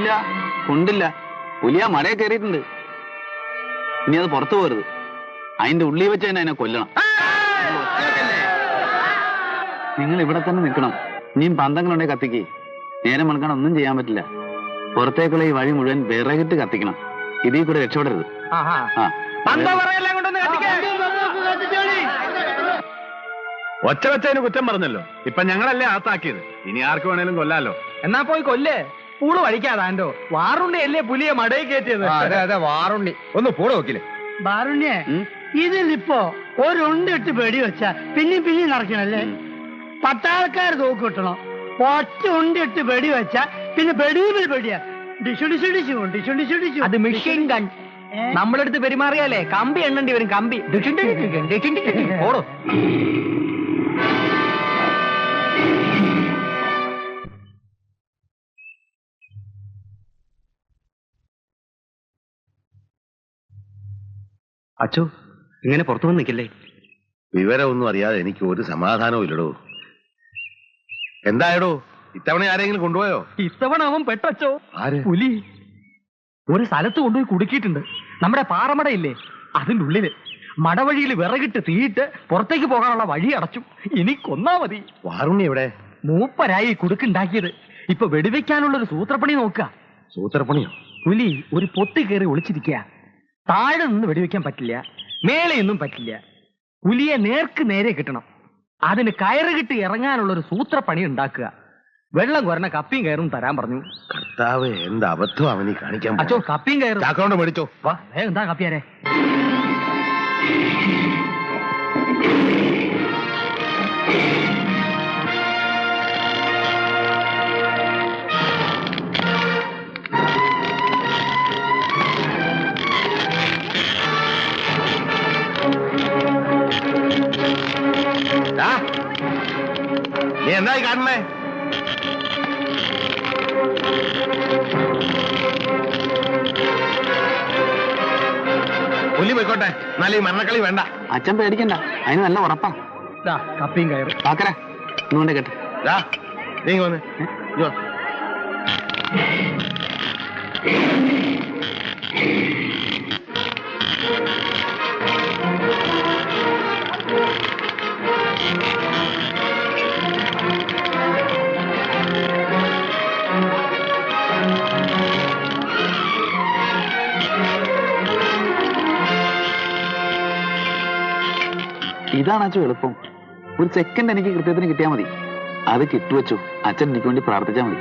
ഇല്ല, കൊണ്ടില്ല. പുലിയ മടയെ കയറിയിട്ടുണ്ട്. ഇനി അത് പുറത്തു പോരുത്. അതിന്റെ ഉള്ളിൽ വെച്ച് തന്നെ അതിനെ കൊല്ലണം. നിങ്ങൾ ഇവിടെ തന്നെ നിൽക്കണം. ഇനിയും പന്തങ്ങളുണ്ടെങ്കിൽ കത്തിക്ക്. നേരം മണക്കാൻ ഒന്നും ചെയ്യാൻ പറ്റില്ല. പുറത്തേക്കുള്ള ഈ വഴി മുഴുവൻ വിറകിട്ട് കത്തിക്കണം. ഇതിൽ കൂടെ രക്ഷപ്പെടരുത്. ഒച്ച വെച്ചതിന് കുറ്റം പറഞ്ഞല്ലോ. ഇപ്പൊ ഞങ്ങളല്ലേ ആത്താക്കിയത്. ഇനി ആർക്ക് വേണേലും കൊല്ലാലോ. എന്നാ പോയി കൊല്ലേ. പൂള് വഴിക്കാതാണ്ടോ. വാറുണ്ണി അല്ലേ പുലിയെ മടയിൽ കയറ്റിയത്. അതെ വാറുണ്ണി. ഒന്ന് പൂള വെക്കില്ലേ വാറുണ്ണിയെ? ഇതിലിപ്പോ ഒരിട്ട് പേടി വെച്ചാ പിന്നെ നടക്കണല്ലേ. പട്ടാൾക്കാർ തോക്ക് കിട്ടണം. ഒറ്റ ഉണ്ടിട്ട് പേടി വെച്ചാ പിന്നെ പെടിയുമിൽ പേടിയാ. ഡിഷു ഡിഷു ഡിഷു ഡിഷു ഡിഷു ഡിഷു. അത് മെഷീൻ ഗൺ. നമ്മളെടുത്ത് പെരുമാറിയാലേ കമ്പി എണ്ണേണ്ടി വരും. കമ്പി ഓടോ. അച്ചോ, ഇങ്ങനെ പുറത്തു വന്ന് നിൽക്കില്ലേ? വിവരമൊന്നും അറിയാതെ എനിക്ക് ഒരു സമാധാനവും ഇല്ലടോ. എന്തായടോ, ഇത്തവണ ആരെങ്കിലും കൊണ്ടുപോയോ? ഇത്തവണ അവൻ പെട്ടച്ചോ. ആര്? പുലി ഒരു സ്ഥലത്ത് കൊണ്ടുപോയി കുടുക്കിയിട്ടുണ്ട്. നമ്മുടെ പാറമടയില്ലേ, അതിന്റെ ഉള്ളില് മടവഴിയിൽ വിറകിട്ട് തീയിട്ട് പുറത്തേക്ക് പോകാനുള്ള വഴി അടച്ചു. ഇനി കൊന്നാ മതി. വാറുണ്ണി എവിടെ? മൂപ്പരായി കുടുക്കുണ്ടാക്കിയത്. ഇപ്പൊ വെടിവെക്കാനുള്ളൊരു സൂത്രപ്പണി നോക്കുക. സൂത്രപ്പണിയോ? പുലി ഒരു പൊത്തി കയറി ഒളിച്ചിരിക്കുക. താഴെ നിന്ന് വെടിവെക്കാൻ പറ്റില്ല, മേലെയൊന്നും പറ്റില്ല. പുലിയെ നേർക്ക് നേരെ കിട്ടണം. അതിന് കയറ് കിട്ടി ഇറങ്ങാനുള്ള ഒരു സൂത്രപ്പണി ഉണ്ടാക്കുക. വെള്ളം കുറഞ്ഞ കപ്പിയും കയറും തരാൻ പറഞ്ഞു. കർത്താവ്, എന്ത് അബദ്ധം അവനീ കാണിക്കാൻ. അച്ചോ, കപ്പിയും കയറും. ചാക്കോണ്ട് മേടിച്ചോ. വാ, എന്താ കപ്പിയാരെ. നീ എന്തായി കാണണേ? പുലി പോയിക്കോട്ടെ, എന്നാലും ഈ മരണക്കളി വേണ്ട. അച്ഛൻ പേടിക്കണ്ട, അതിന് നല്ല ഉറപ്പാ. കപ്പിയും കയറും. പാക്കരാ ഇന്നുകൊണ്ട് കേട്ടെ. നീ വന്ന് ഇതാണ് അച്ഛൻ എളുപ്പം. ഒരു സെക്കൻഡ് എനിക്ക് കൃത്യത്തിന് കിട്ടിയാൽ മതി. അത് കിട്ടുവച്ചോ, അച്ഛൻ എനിക്ക് വേണ്ടി പ്രാർത്ഥിച്ചാൽ മതി.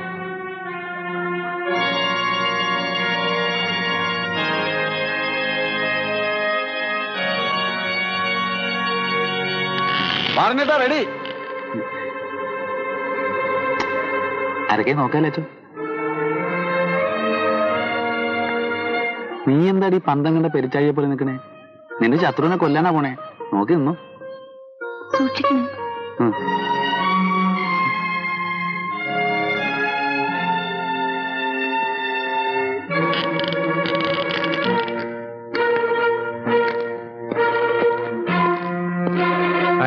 പറഞ്ഞിട്ടാ റെഡി. ആരൊക്കെ നോക്കാല്ലേ അച്ഛൻ? നീ എന്താടി പന്തങ്ങളുടെ പെരിച്ചാഴിയെ പോലെ നിൽക്കണേ? നിന്റെ ശത്രുവിനെ കൊല്ലാനാ പോണേ. നോക്കി നിന്നു. സൂക്ഷിക്കണം.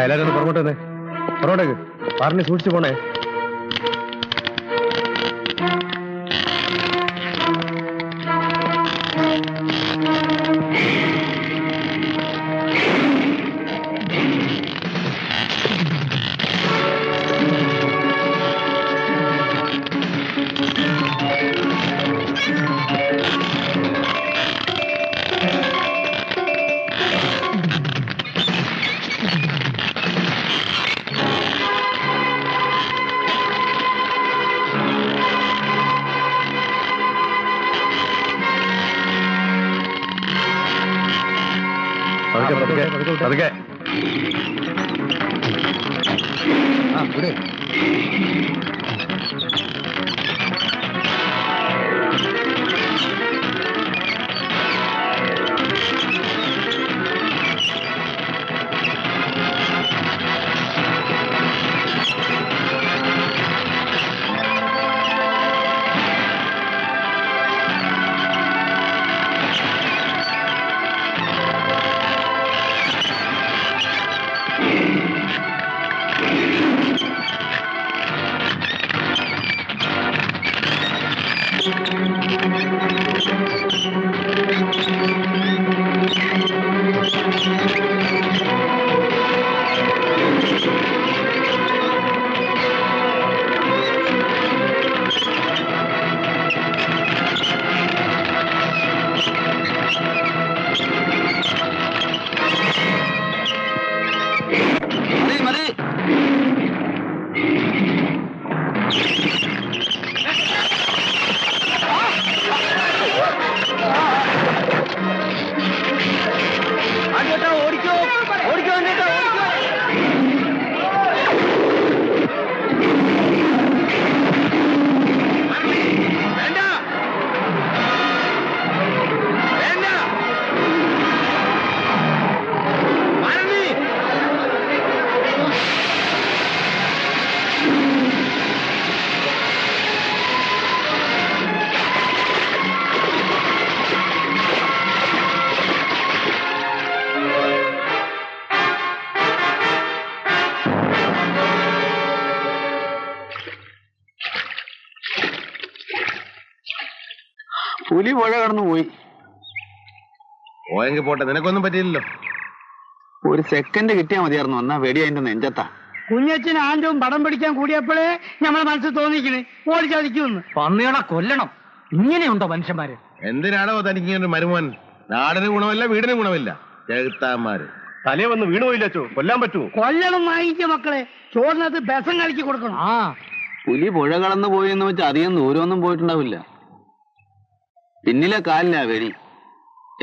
എല്ലാരും ഒന്ന് പുറകോട്ട് തന്നെ, പുറകോട്ടേക്ക്. പറഞ്ഞ് സൂക്ഷിച്ചു പോണേ. പതുക്കെ. ഇവിടെ പുലി പുഴ കടന്നു പോയി. പോയെങ്കിൽ പോട്ടെ, നിനക്കൊന്നും പറ്റിയില്ലല്ലോ. ഒരു സെക്കൻഡ് കിട്ടിയാ മതിയായിരുന്നു, എന്നാ വെടി അതിന്റെ നെഞ്ചത്താ. കുഞ്ഞച്ഛൻ ആന്റവും പടം പിടിക്കാൻ കൂടിയപ്പോഴേ നമ്മളെ മനസ്സിൽ തോന്നിക്കണ് ഓടിച്ചതിക്കുമെന്ന്. പന്നികളെ കൊല്ലണം. ഇങ്ങനെയുണ്ടോ മനുഷ്യന്മാര്? എന്തിനാണോ തനിക്ക് ഇങ്ങനെ ഒരു മരുമോൻ? നാടിന് ഗുണമില്ല, വീടിന് ഗുണമില്ല. ചെകുത്താന്മാര് തലേ വന്ന് വീണു പോയില്ലോ, കൊല്ലാൻ പറ്റുമോ? കൊല്ലണം വാങ്ങിക്ക മക്കളെ, ചോറിനകത്ത് ബസം കളിക്ക് കൊടുക്കണം. ആ പുലി പുഴ കടന്നു പോയെന്ന് വെച്ച് അധികം ദൂരമൊന്നും പോയിട്ടുണ്ടാവില്ല. പിന്നിലെ കാലില്ല വെടി.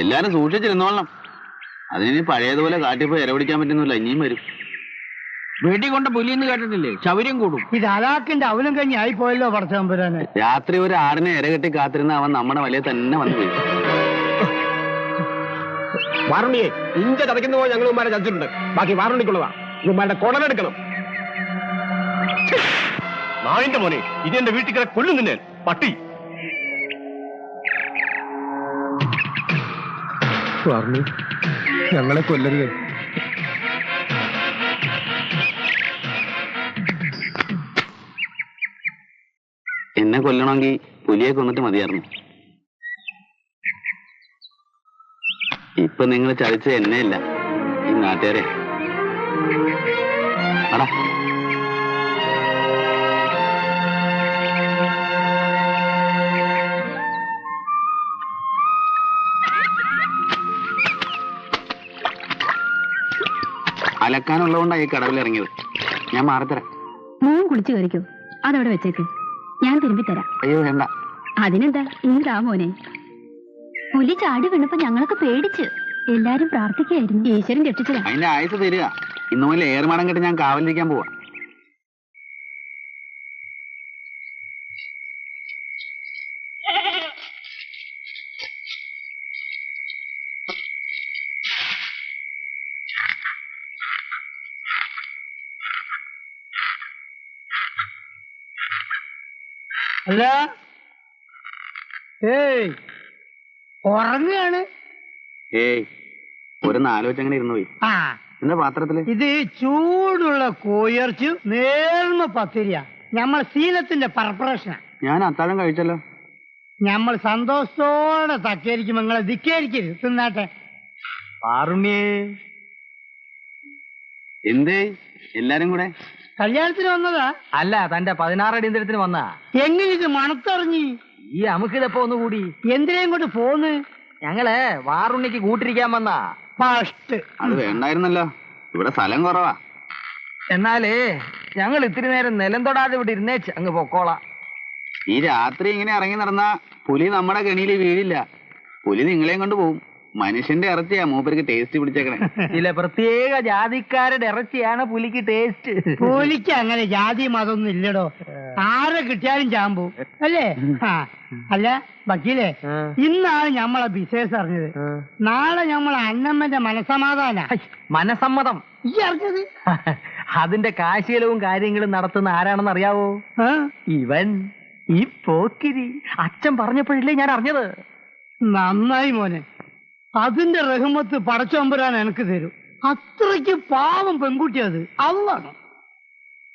എല്ലാരും സൂക്ഷിച്ചിരുന്നോളണം. അതിനി പഴയതുപോലെ കാട്ടിപ്പോയി ഇരപിടിക്കാൻ പറ്റുന്നില്ല, ഇനിയും വരും. വെടി കൊണ്ട് പുലിന്ന് കേട്ടിട്ടില്ലേ? ചൗര്യം കൂടും. ഇത് അലാക്കിന്റെ അവലും കഴിഞ്ഞ് ആയി പോയല്ലോ പടച്ചമ്പുരാനെ. രാത്രി ഒരു ആടിനെ ഇരകെട്ടി കാത്തിരുന്ന അവൻ നമ്മുടെ വലയെ തന്നെ വന്നു പോയി. വാറുണ്ണിയെ ഇഞ്ച ചതയ്ക്കുന്ന പോലെ ഞങ്ങൾ ഉമ്മാരെ ചതിച്ചിട്ടുണ്ട്. ബാക്കി വാറുണ്ണിക്കുള്ളതാ. ഉമ്മാരുടെ കൊടലെടുക്കണം. നായിന്റെ മോനെ, ഇത് എന്റെ വീട്ടിൽ കിട കൊല്ലും നിന്നെ പട്ടി. വാറുണ്ണി, ഞങ്ങളെ കൊല്ലരുത്. എന്നെ കൊല്ലണമെങ്കിൽ പുലിയെ കൊന്നിട്ട് മതിയായിരുന്നു. ഇപ്പൊ നിങ്ങൾ ചതിച്ച എന്നെയല്ല, ഈ നാട്ടുകാരെ. അടാ അലക്കാനുള്ളതുകൊണ്ടാണ് ഈ കടവിൽ ഇറങ്ങിയത്. ഞാൻ മാറിത്തരാം. മോൻ കുളിച്ചു കയറിക്കോ, അതവിടെ വെച്ചേക്ക്, ഞാൻ തിരുമ്പി തരാം. അയ്യോ വേണ്ട. അതിനെന്താ, ഇങ്ങതാ മോനെ. പുലി ചാടി വീണപ്പോ ഞങ്ങളൊക്കെ പേടിച്ച് എല്ലാരും പ്രാർത്ഥിക്കായിരുന്നു. ഈശ്വരൻ രക്ഷിച്ചതാ. അതിന്റെ ആയുസ് തരിക. ഇന്നു മുതൽ ഏറുമാടം കെട്ടി ഞാൻ കാവലിരിക്കാൻ പോവാ. അല്ല, ഏയ് ഉറങ്ങുകയാണ്. ഏയ് ഒരു നാലോച്ചങ്ങനെ ഇരുന്നു പോയി. ആ, എന്താ പാത്രത്തില്? ഇത് ചൂടുള്ള കോയിറച്ചി നേർമ പത്തിരിയാ. നമ്മൾ ശീലത്തിന്റെ പറപ്രശ്ന. ഞാൻ അത്താഴം കഴിച്ചല്ലോ. നമ്മൾ സന്തോഷത്തോടെ തക്കേരിക്കും. നിങ്ങളെ ധിക്കേരിക്കരുത്, തിന്നാട്ടെ. വാറുണ്ണിയെ എന്തേ എല്ലാരും കൂടെ? കല്യാണത്തിന് വന്നതാ? അല്ല, തന്റെ 16 അടിയന്തരത്തിന് വന്നാ. എങ്ങനെ ഇത് മണത്തറിഞ്ഞി? ഈ അമുക്കിതപ്പോ ഒന്നുകൂടി. എന്തിനേം കൊണ്ട് പോന്ന്? ഞങ്ങള് വാറുണ്ണിക്ക് കൂട്ടിരിക്കാൻ വന്നാ. ഫസ്റ്റ് അത് വേണ്ടായിരുന്നല്ലോ, ഇവിടെ സ്ഥലം കുറവാ. എന്നാലേ ഞങ്ങൾ ഇത്തിരി നേരം നിലം തൊടാതെ ഇവിടെ ഇരുന്നേച്ച് അങ്ങ് പൊക്കോളാം. ഈ രാത്രി ഇങ്ങനെ ഇറങ്ങി നടന്ന പുലി നമ്മുടെ കെണിയിൽ വീഴില്ല. പുലി നിങ്ങളെയും കൊണ്ട് പോവും. മനുഷ്യന്റെ ഇറച്ചിയാ മൂപ്പർക്ക് ടേസ്റ്റ് പിടിച്ചേക്കണേ. ചില പ്രത്യേക ജാതിക്കാരുടെ ഇറച്ചിയാണ് പുലിക്ക് ടേസ്റ്റ്. പുലിക്ക് അങ്ങനെ ജാതി മതമൊന്നും ഇല്ലടോ. ആരെ കിട്ടിയാലും ചാമ്പൂ അല്ലേ? ആ, അല്ല വക്കീലേ, ഇന്നാണ് ഞമ്മളെ ബിസിനസ് അറിഞ്ഞത്. നാളെ ഞമ്മളെ അന്നമ്മന്റെ മനസമാധാന. മനസമ്മതം ഈ അറിഞ്ഞത്? അതിന്റെ കാശീലവും കാര്യങ്ങളും നടത്തുന്ന ആരാണെന്ന് അറിയാവോ? ഇവൻ, ഈ പോക്കിരി. അച്ഛൻ പറഞ്ഞപ്പോഴില്ലേ ഞാൻ അറിഞ്ഞത്. നന്നായി മോനെ, അതിന്റെ റഹ്മത്ത് പടച്ചോമ്പരാൻ എനിക്ക് തരും. അത്രയ്ക്ക് പാവം പെൺകുട്ടി അത്. അള്ളാണ്.